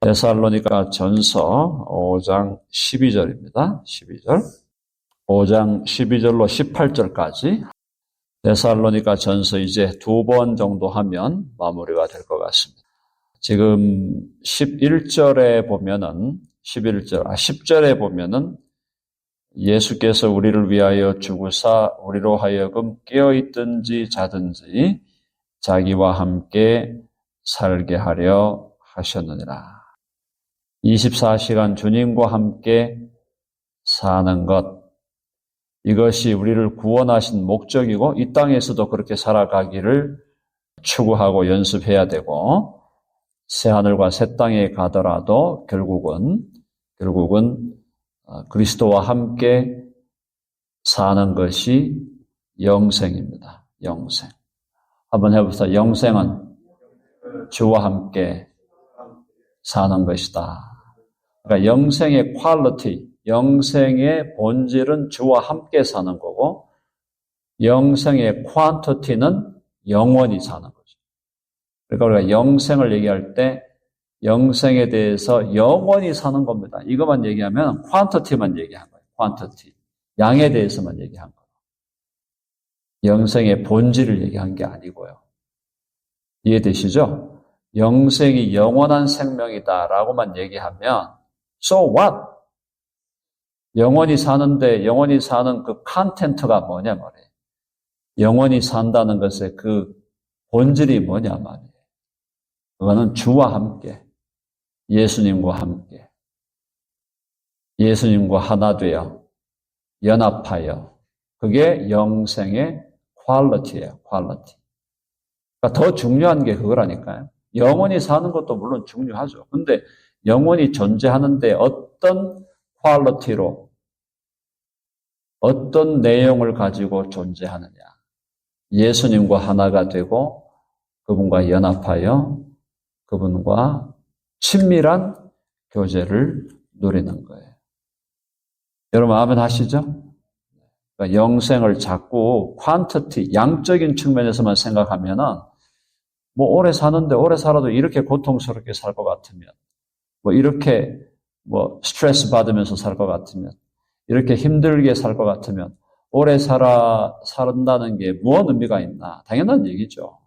데살로니가 전서 5장 12절입니다. 12절. 5장 12절로 18절까지 데살로니가 전서 이제 2번 정도 하면 마무리가 될 것 같습니다. 지금 11절에 보면은 10절에 보면은 예수께서 우리를 위하여 죽으사 우리로 하여금 깨어있든지 자든지 자기와 함께 살게 하려 하셨느니라. 24시간 주님과 함께 사는 것, 이것이 우리를 구원하신 목적이고 이 땅에서도 그렇게 살아가기를 추구하고 연습해야 되고, 새하늘과 새 땅에 가더라도 결국은 그리스도와 함께 사는 것이 영생입니다. 영생. 한번 해봅시다. 영생은 주와 함께 사는 것이다. 그러니까 영생의 퀄리티, 영생의 본질은 주와 함께 사는 거고, 영생의 퀀티티는 영원히 사는 거죠. 그러니까 우리가 영생을 얘기할 때 영생에 대해서 영원히 사는 겁니다. 이것만 얘기하면 퀀티티만 얘기한 거예요. 퀀티티. 양에 대해서만 얘기한 거예요. 영생의 본질을 얘기한 게 아니고요. 이해되시죠? 영생이 영원한 생명이다라고만 얘기하면 So what? 영원히 사는데 영원히 사는 그 컨텐트가 뭐냐 말이에요. 영원히 산다는 것의 그 본질이 뭐냐 말이에요. 그거는 주와 함께, 예수님과 함께, 예수님과 하나 되어 연합하여, 그게 영생의 퀄리티예요. 퀄리티. 그러니까 더 중요한 게 그거라니까요. 영원히 사는 것도 물론 중요하죠. 근데 영원히 존재하는데 어떤 퀄리티로, 어떤 내용을 가지고 존재하느냐. 예수님과 하나가 되고 그분과 연합하여 그분과 친밀한 교제를 누리는 거예요. 여러분 아멘 하시죠? 그러니까 영생을 자꾸 퀀티티, 양적인 측면에서만 생각하면은 뭐 오래 사는데 오래 살아도 이렇게 고통스럽게 살 것 같으면, 뭐 이렇게 뭐 스트레스 받으면서 살 것 같으면, 이렇게 힘들게 살 것 같으면 오래 산다는 게 무슨 의미가 있나? 당연한 얘기죠.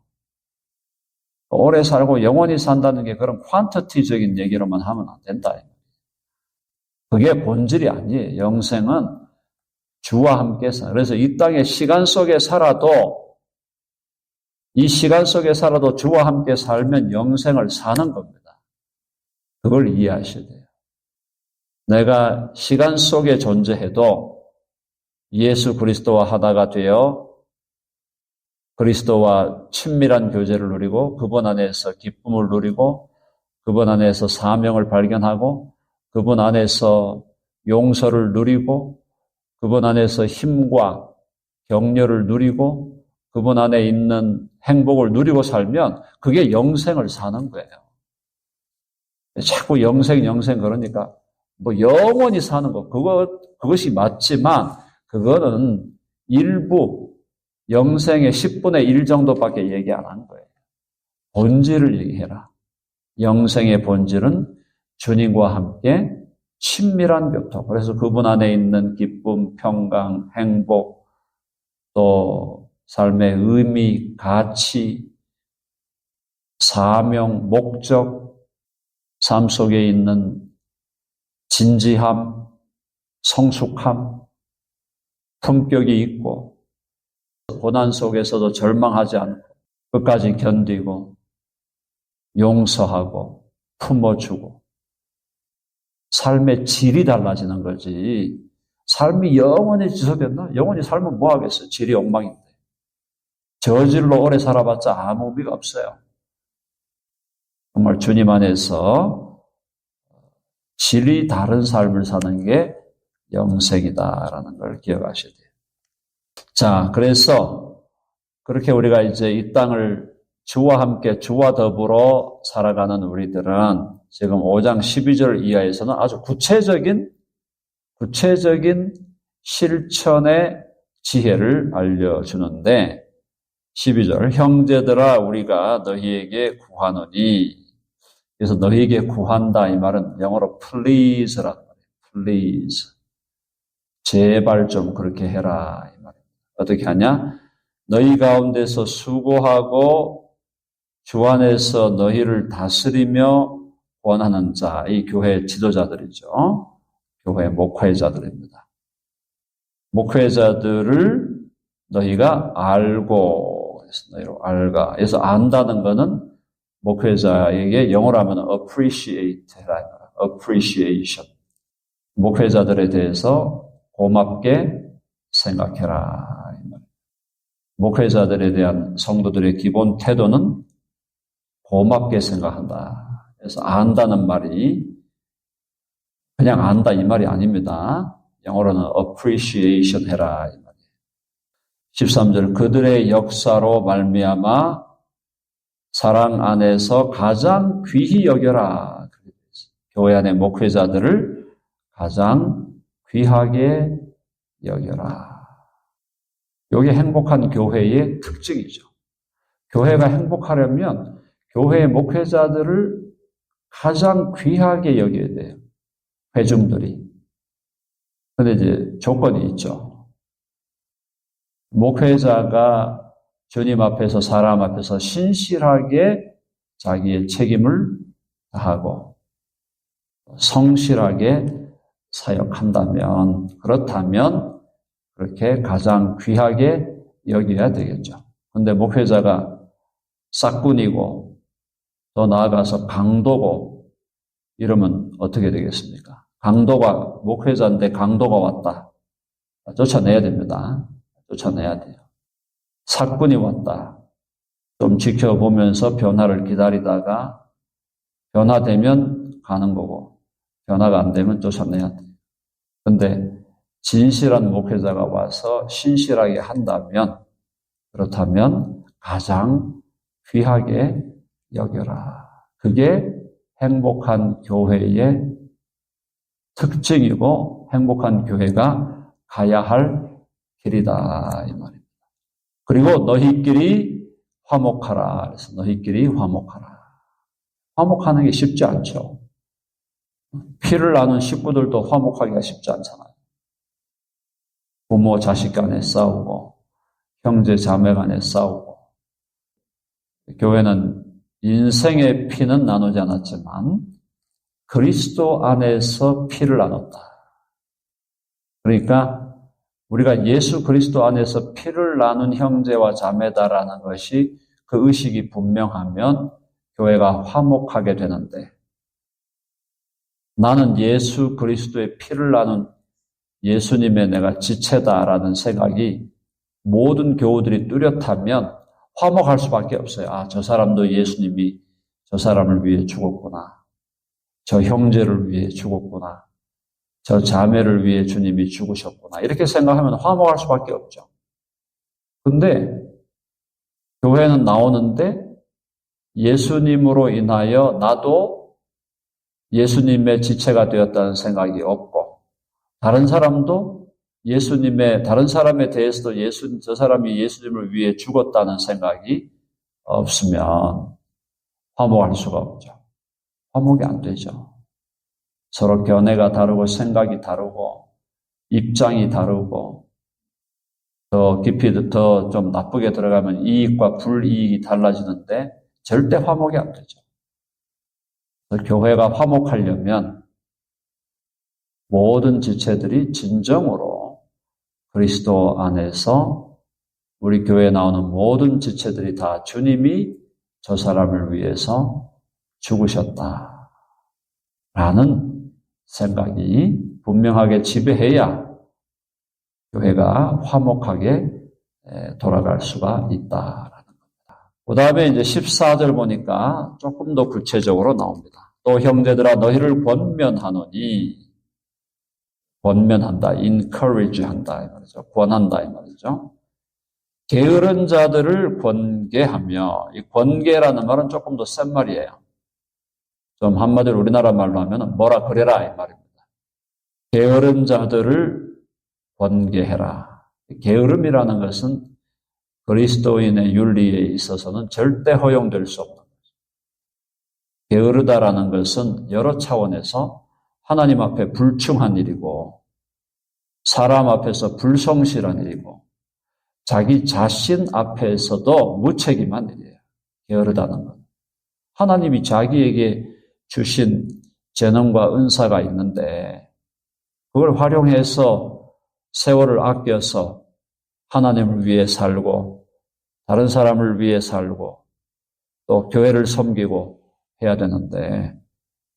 오래 살고 영원히 산다는 게 그런 퀀티티적인 얘기로만 하면 안 된다. 그게 본질이 아니에요. 영생은 주와 함께 그래서 이 땅의 시간 속에 살아도, 이 시간 속에 살아도 주와 함께 살면 영생을 사는 겁니다. 그걸 이해하셔야 돼요. 내가 시간 속에 존재해도 예수 그리스도와 하나가 되어 그리스도와 친밀한 교제를 누리고 그분 안에서 기쁨을 누리고 그분 안에서 사명을 발견하고 그분 안에서 용서를 누리고 그분 안에서 힘과 격려를 누리고 그분 안에 있는 행복을 누리고 살면 그게 영생을 사는 거예요. 자꾸 영생 그러니까 뭐 영원히 사는 거 그것이 맞지만 그거는 일부 영생의 10분의 1 정도밖에 얘기 안 한 거예요. 본질을 얘기해라. 영생의 본질은 주님과 함께 친밀한 교통. 그래서 그분 안에 있는 기쁨, 평강, 행복, 또 삶의 의미, 가치, 사명, 목적, 삶 속에 있는 진지함, 성숙함, 품격이 있고 고난 속에서도 절망하지 않고 끝까지 견디고 용서하고 품어주고 삶의 질이 달라지는 거지. 삶이 영원히 지속된다? 영원히 살면 뭐 하겠어요? 질이 엉망인데. 저질로 오래 살아봤자 아무 의미가 없어요. 정말 주님 안에서 질이 다른 삶을 사는 게 영생이다라는 걸 기억하셔야 돼요. 자, 그래서 그렇게 우리가 이제 이 땅을 주와 함께 주와 더불어 살아가는 우리들은 지금 5장 12절 이하에서는 아주 구체적인 실천의 지혜를 알려주는데 12절 형제들아 우리가 너희에게 구하노니 그래서 너희에게 구한다 이 말은 영어로 please라는 말이에요. please. 제발 좀 그렇게 해라 이 말입니다. 어떻게 하냐? 너희 가운데서 수고하고 주 안에서 너희를 다스리며 원하는 자, 이 교회 지도자들이죠. 교회 목회자들입니다. 목회자들을 너희가 알고, 너희로 알가. 그래서 안다는 것은 목회자에게 영어로 하면 appreciate라, appreciation. 목회자들에 대해서 고맙게 생각해라. 목회자들에 대한 성도들의 기본 태도는 고맙게 생각한다. 그래서 안다는 말이 그냥 안다 이 말이 아닙니다. 영어로는 appreciation 해라 이 말이에요. 13절 그들의 역사로 말미암아 사랑 안에서 가장 귀히 여겨라. 교회 안의 목회자들을 가장 귀하게 여겨라. 이게 행복한 교회의 특징이죠. 교회가 행복하려면 교회의 목회자들을 가장 귀하게 여겨야 돼요. 회중들이. 그런데 이제 조건이 있죠. 목회자가 주님 앞에서 사람 앞에서 신실하게 자기의 책임을 다하고 성실하게 사역한다면 그렇다면 그렇게 가장 귀하게 여겨야 되겠죠. 그런데 목회자가 싹군이고 더 나아가서 강도고 이러면 어떻게 되겠습니까? 강도가 목회자인데 강도가 왔다. 쫓아내야 됩니다. 쫓아내야 돼요. 사꾼이 왔다. 좀 지켜보면서 변화를 기다리다가 변화되면 가는 거고 변화가 안 되면 쫓아내야 돼요. 그런데 진실한 목회자가 와서 신실하게 한다면 그렇다면 가장 귀하게 여겨라. 그게 행복한 교회의 특징이고 행복한 교회가 가야 할 길이다 이 말입니다. 그리고 너희끼리 화목하라. 그래서 너희끼리 화목하라. 화목하는 게 쉽지 않죠. 피를 나눈 식구들도 화목하기가 쉽지 않잖아요. 부모 자식 간에 싸우고 형제 자매 간에 싸우고 교회는 인생의 피는 나누지 않았지만 그리스도 안에서 피를 나눴다. 그러니까 우리가 예수 그리스도 안에서 피를 나눈 형제와 자매다라는 것이 그 의식이 분명하면 교회가 화목하게 되는데 나는 예수 그리스도의 피를 나눈 예수님의 내가 지체다라는 생각이 모든 교우들이 뚜렷하면 화목할 수밖에 없어요. 아, 저 사람도 예수님이 저 사람을 위해 죽었구나. 저 형제를 위해 죽었구나. 저 자매를 위해 주님이 죽으셨구나. 이렇게 생각하면 화목할 수밖에 없죠. 근데 교회는 나오는데 예수님으로 인하여 나도 예수님의 지체가 되었다는 생각이 없고 다른 사람도 다른 사람에 대해서도 저 사람이 예수님을 위해 죽었다는 생각이 없으면 화목할 수가 없죠. 화목이 안 되죠. 서로 견해가 다르고 생각이 다르고 입장이 다르고 더 깊이 더 좀 나쁘게 들어가면 이익과 불이익이 달라지는데 절대 화목이 안 되죠. 교회가 화목하려면 모든 지체들이 진정으로 그리스도 안에서 우리 교회에 나오는 모든 지체들이 다 주님이 저 사람을 위해서 죽으셨다라는 생각이 분명하게 지배해야 교회가 화목하게 돌아갈 수가 있다라는 겁니다. 그 다음에 이제 14절 보니까 조금 더 구체적으로 나옵니다. 또 형제들아 너희를 권면하노니 권면한다, encourage 한다 이 말이죠. 권한다 이 말이죠. 게으른 자들을 권계하며 이 권계라는 말은 조금 더 센 말이에요. 좀 한마디로 우리나라 말로 하면 뭐라 그래라 이 말입니다. 게으른 자들을 권계해라. 게으름이라는 것은 그리스도인의 윤리에 있어서는 절대 허용될 수 없는 거죠. 게으르다라는 것은 여러 차원에서 하나님 앞에 불충한 일이고 사람 앞에서 불성실한 일이고 자기 자신 앞에서도 무책임한 일이에요. 게으르다는 건. 하나님이 자기에게 주신 재능과 은사가 있는데 그걸 활용해서 세월을 아껴서 하나님을 위해 살고 다른 사람을 위해 살고 또 교회를 섬기고 해야 되는데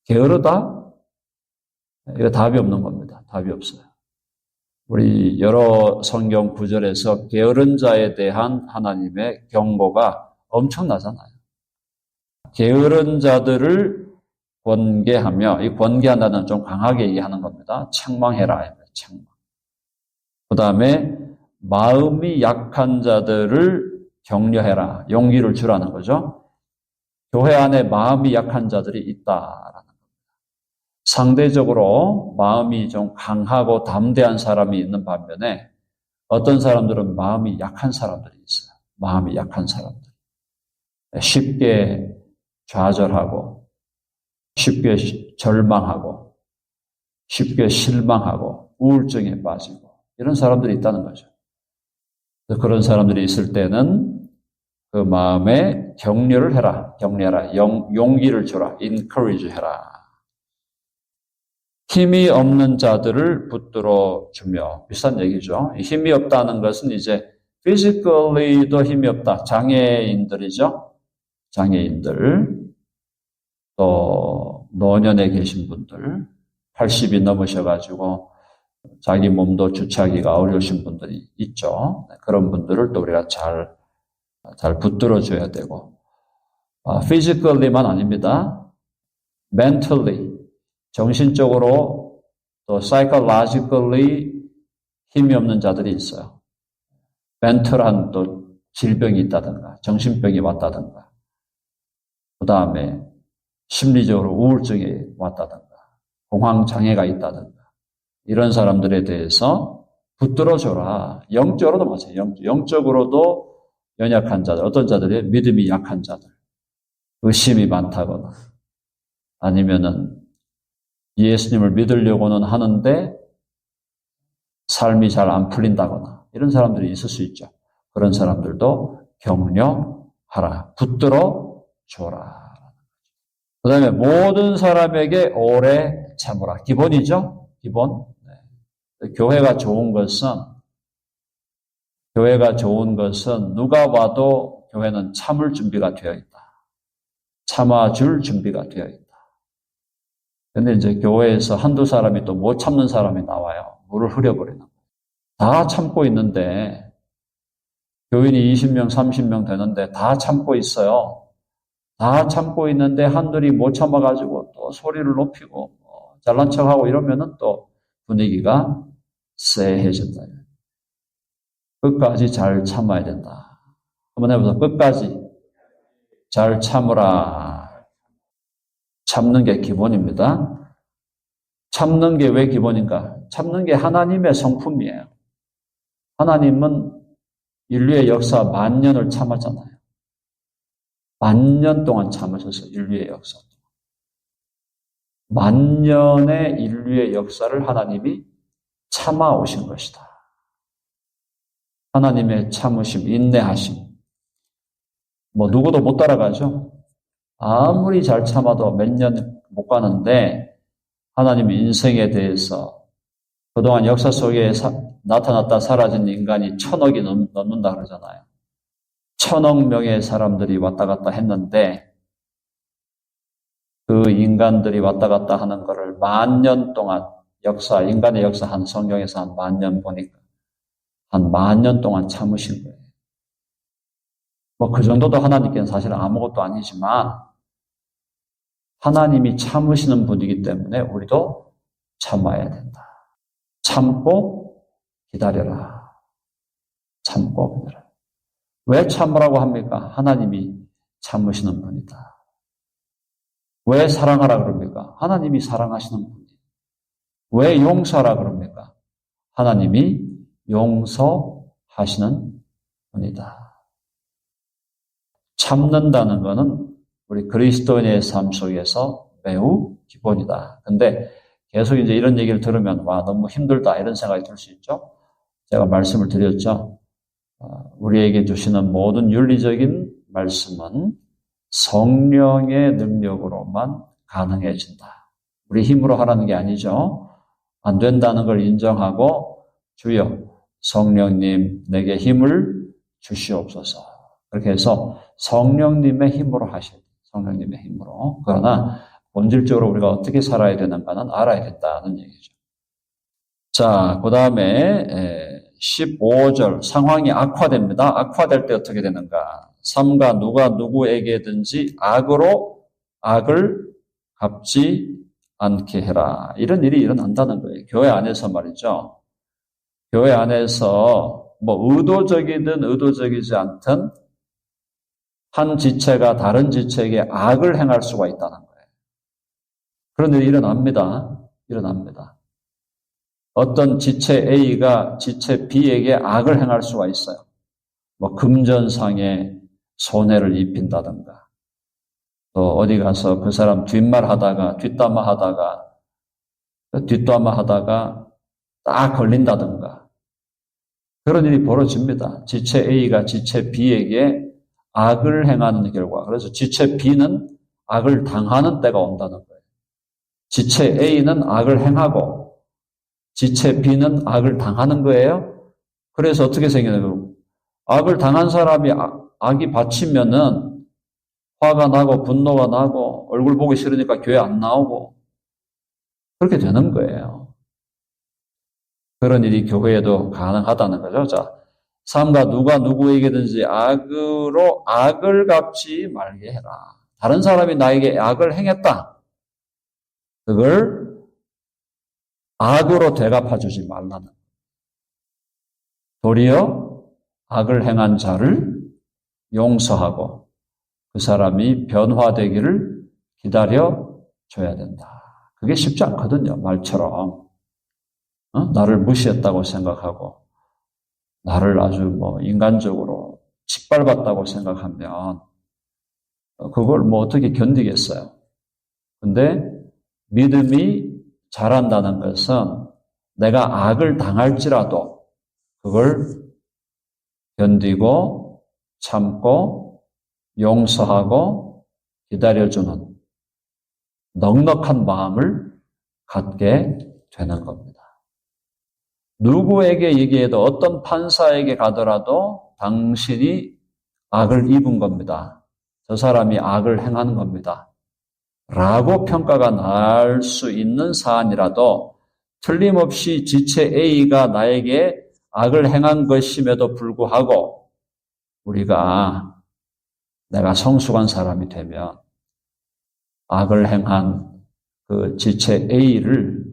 게으르다? 이거 답이 없는 겁니다. 답이 없어요. 우리 여러 성경 구절에서 게으른 자에 대한 하나님의 경고가 엄청나잖아요. 게으른 자들을 권계하며, 이 권계한다는 좀 강하게 얘기하는 겁니다. 책망해라. 책망. 그 다음에 마음이 약한 자들을 격려해라. 용기를 주라는 거죠. 교회 안에 마음이 약한 자들이 있다라는 겁니다. 상대적으로 마음이 좀 강하고 담대한 사람이 있는 반면에 어떤 사람들은 마음이 약한 사람들이 있어요. 마음이 약한 사람들. 쉽게 좌절하고 쉽게 절망하고 쉽게 실망하고 우울증에 빠지고 이런 사람들이 있다는 거죠. 그런 사람들이 있을 때는 그 마음에 격려를 해라. 격려해라. 용기를 줘라. encourage 해라. 힘이 없는 자들을 붙들어 주며 비슷한 얘기죠. 힘이 없다는 것은 이제 physically도 힘이 없다. 장애인들이죠. 장애인들. 또 노년에 계신 분들 80이 넘으셔가지고 자기 몸도 주체하기가 어려우신 분들이 있죠. 그런 분들을 또 우리가 잘 붙들어줘야 되고 physically만 아닙니다. mentally 정신적으로 또 psychologically 힘이 없는 자들이 있어요. mental한 또 질병이 있다든가 정신병이 왔다든가 그 다음에 심리적으로 우울증이 왔다든가 공황장애가 있다든가 이런 사람들에 대해서 붙들어줘라. 영적으로도 마찬가지예요. 영적으로도 연약한 자들, 어떤 자들이 믿음이 약한 자들, 의심이 많다거나 아니면은 예수님을 믿으려고는 하는데 삶이 잘 안 풀린다거나 이런 사람들이 있을 수 있죠. 그런 사람들도 격려하라. 붙들어 줘라. 그 다음에 모든 사람에게 오래 참으라. 기본이죠. 기본. 교회가 좋은 것은 누가 봐도 교회는 참을 준비가 되어 있다. 참아줄 준비가 되어 있다. 근데 이제 교회에서 한두 사람이 또 못 참는 사람이 나와요. 물을 흐려버리는 거예요. 다 참고 있는데 교인이 20명, 30명 되는데 다 참고 있어요. 다 참고 있는데 한둘이 못 참아가지고 또 소리를 높이고 잘난 척하고 이러면은 또 분위기가 쎄해진다. 끝까지 잘 참아야 된다. 한번 해보자. 끝까지 잘 참으라. 참는 게 기본입니다. 참는 게 왜 기본인가? 참는 게 하나님의 성품이에요. 하나님은 인류의 역사 10,000년을 참았잖아요. 10,000년 동안 참으셔서 인류의 역사. 10,000년의 인류의 역사를 하나님이 참아오신 것이다. 하나님의 참으심, 인내하심. 누구도 못 따라가죠. 아무리 잘 참아도 몇 년 못 가는데 하나님의 인생에 대해서 그동안 역사 속에 나타났다 사라진 인간이 1,000억이 넘는다 그러잖아요. 1,000억 명의 사람들이 왔다 갔다 했는데 그 인간들이 왔다 갔다 하는 거를 10,000년 동안 인간의 역사 한 성경에서 한 10,000년 보니까 한 10,000년 동안 참으신 거예요. 그 정도도 하나님께는 사실 아무것도 아니지만 하나님이 참으시는 분이기 때문에 우리도 참아야 된다. 참고 기다려라. 참고 기다려라. 왜 참으라고 합니까? 하나님이 참으시는 분이다. 왜 사랑하라 그럽니까? 하나님이 사랑하시는 분이다. 왜 용서하라 그럽니까? 하나님이 용서하시는 분이다. 참는다는 것은 우리 그리스도인의 삶 속에서 매우 기본이다. 근데 계속 이제 이런 얘기를 들으면 와 너무 힘들다 이런 생각이 들 수 있죠. 제가 말씀을 드렸죠. 우리에게 주시는 모든 윤리적인 말씀은 성령의 능력으로만 가능해진다. 우리 힘으로 하라는 게 아니죠. 안 된다는 걸 인정하고 주여 성령님 내게 힘을 주시옵소서. 그렇게 해서 성령님의 힘으로 하셔야 돼요. 성령님의 힘으로. 그러나 본질적으로 우리가 어떻게 살아야 되는가는 알아야겠다는 얘기죠. 자, 그 다음에 15절 상황이 악화됩니다. 악화될 때 어떻게 되는가? 삼가 누가 누구에게든지 악으로 악을 갚지 않게 해라. 이런 일이 일어난다는 거예요. 교회 안에서 말이죠. 교회 안에서 뭐 의도적이든 의도적이지 않든 한 지체가 다른 지체에게 악을 행할 수가 있다는 거예요. 그런 일이 일어납니다. 어떤 지체 A가 지체 B에게 악을 행할 수가 있어요. 뭐 금전상의 손해를 입힌다든가, 또 어디 가서 그 사람 뒷담화하다가 딱 걸린다든가 그런 일이 벌어집니다. 지체 A가 지체 B에게 악을 행하는 결과. 그래서 지체 B는 악을 당하는 때가 온다는 거예요. 지체 A는 악을 행하고 지체 B는 악을 당하는 거예요. 그래서 어떻게 생기냐면 악을 당한 사람이 악이 받치면은 화가 나고 분노가 나고 얼굴 보기 싫으니까 교회 안 나오고 그렇게 되는 거예요. 그런 일이 교회에도 가능하다는 거죠. 자, 삼가 누가 누구에게든지 악으로 악을 갚지 말게 해라. 다른 사람이 나에게 악을 행했다. 그걸 악으로 되갚아주지 말라는. 도리어 악을 행한 자를 용서하고 그 사람이 변화되기를 기다려줘야 된다. 그게 쉽지 않거든요. 말처럼. 나를 무시했다고 생각하고 나를 아주 인간적으로 짓밟았다고 생각하면 그걸 어떻게 견디겠어요. 근데 믿음이 자란다는 것은 내가 악을 당할지라도 그걸 견디고 참고 용서하고 기다려주는 넉넉한 마음을 갖게 되는 겁니다. 누구에게 얘기해도 어떤 판사에게 가더라도 당신이 악을 입은 겁니다. 저 사람이 악을 행한 겁니다. 라고 평가가 날 수 있는 사안이라도 틀림없이 지체 A가 나에게 악을 행한 것임에도 불구하고 내가 성숙한 사람이 되면 악을 행한 그 지체 A를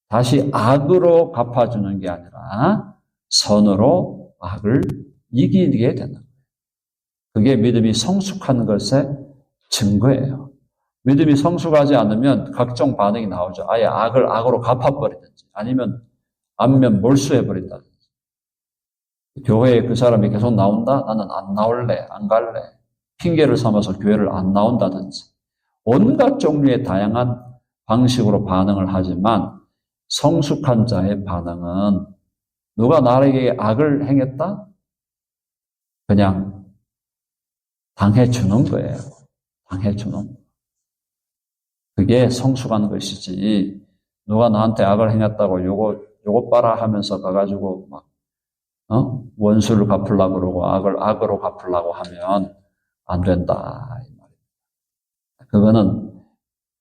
다시 악으로 갚아주는 게 아니라 선으로 악을 이기게 되는 거예요. 그게 믿음이 성숙한 것의 증거예요. 믿음이 성숙하지 않으면 각종 반응이 나오죠. 아예 악을 악으로 갚아버리든지 아니면 안면 몰수해버린다든지. 교회에 그 사람이 계속 나온다? 나는 안 나올래, 안 갈래. 핑계를 삼아서 교회를 안 나온다든지. 온갖 종류의 다양한 방식으로 반응을 하지만 성숙한 자의 반응은 누가 나에게 악을 행했다? 그냥 당해주는 거예요. 당해주는 거예요. 그게 성숙한 것이지 누가 나한테 악을 행했다고 요거 봐라 하면서 가가지고 원수를 갚으려고 그러고 악을 악으로 갚으려고 하면 안 된다. 이 말입니다. 그거는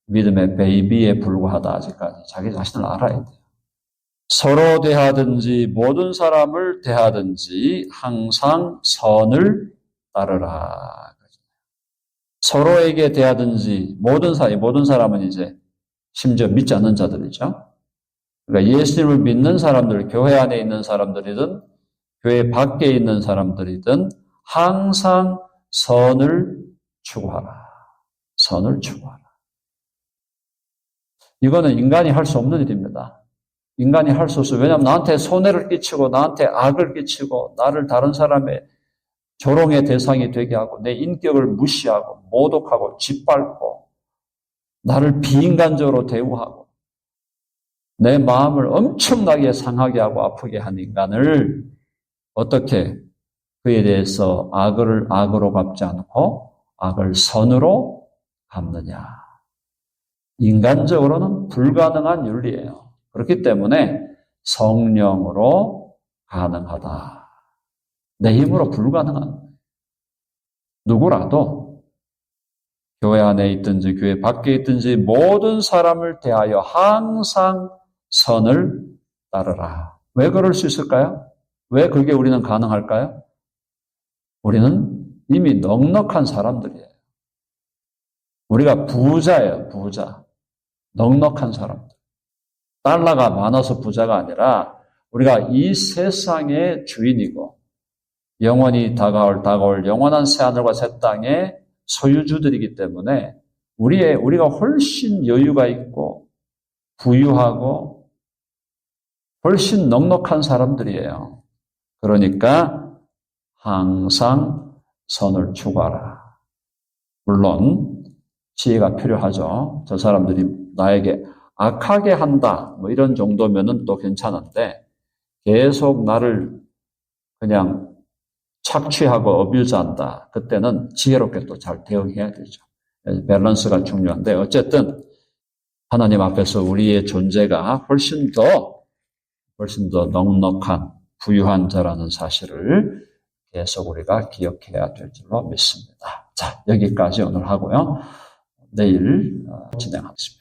믿음의 베이비에 불과하다. 아직까지 자기 자신을 알아야 돼요. 서로 대하든지 모든 사람을 대하든지 항상 선을 따르라. 서로에게 대하든지 모든 사람은 이제 심지어 믿지 않는 자들이죠. 그러니까 예수님을 믿는 사람들, 교회 안에 있는 사람들이든 교회 밖에 있는 사람들이든 항상 선을 추구하라. 선을 추구하라. 이거는 인간이 할 수 없는 일입니다. 인간이 할 수 없어요. 왜냐하면 나한테 손해를 끼치고 나한테 악을 끼치고 나를 다른 사람의 조롱의 대상이 되게 하고 내 인격을 무시하고 모독하고 짓밟고 나를 비인간적으로 대우하고 내 마음을 엄청나게 상하게 하고 아프게 한 인간을 어떻게 그에 대해서 악을 악으로 갚지 않고 악을 선으로 갚느냐. 인간적으로는 불가능한 윤리예요. 그렇기 때문에 성령으로 가능하다. 내 힘으로 불가능한 누구라도 교회 안에 있든지 교회 밖에 있든지 모든 사람을 대하여 항상 선을 따르라. 왜 그럴 수 있을까요? 왜 그게 우리는 가능할까요? 우리는 이미 넉넉한 사람들이에요. 우리가 부자예요, 부자. 넉넉한 사람들. 달러가 많아서 부자가 아니라 우리가 이 세상의 주인이고 영원히 다가올 영원한 새하늘과 새 땅의 소유주들이기 때문에 우리가 훨씬 여유가 있고 부유하고 훨씬 넉넉한 사람들이에요. 그러니까 항상 선을 추구하라. 물론 지혜가 필요하죠. 저 사람들이 나에게 악하게 한다 뭐 이런 정도면은 또 괜찮은데 계속 나를 그냥 착취하고 어뷰즈한다. 그때는 지혜롭게 또 잘 대응해야 되죠. 밸런스가 중요한데 어쨌든 하나님 앞에서 우리의 존재가 훨씬 더 넉넉한 부유한 자라는 사실을 계속 우리가 기억해야 될 줄로 믿습니다. 자, 여기까지 오늘 하고요. 내일 진행하겠습니다.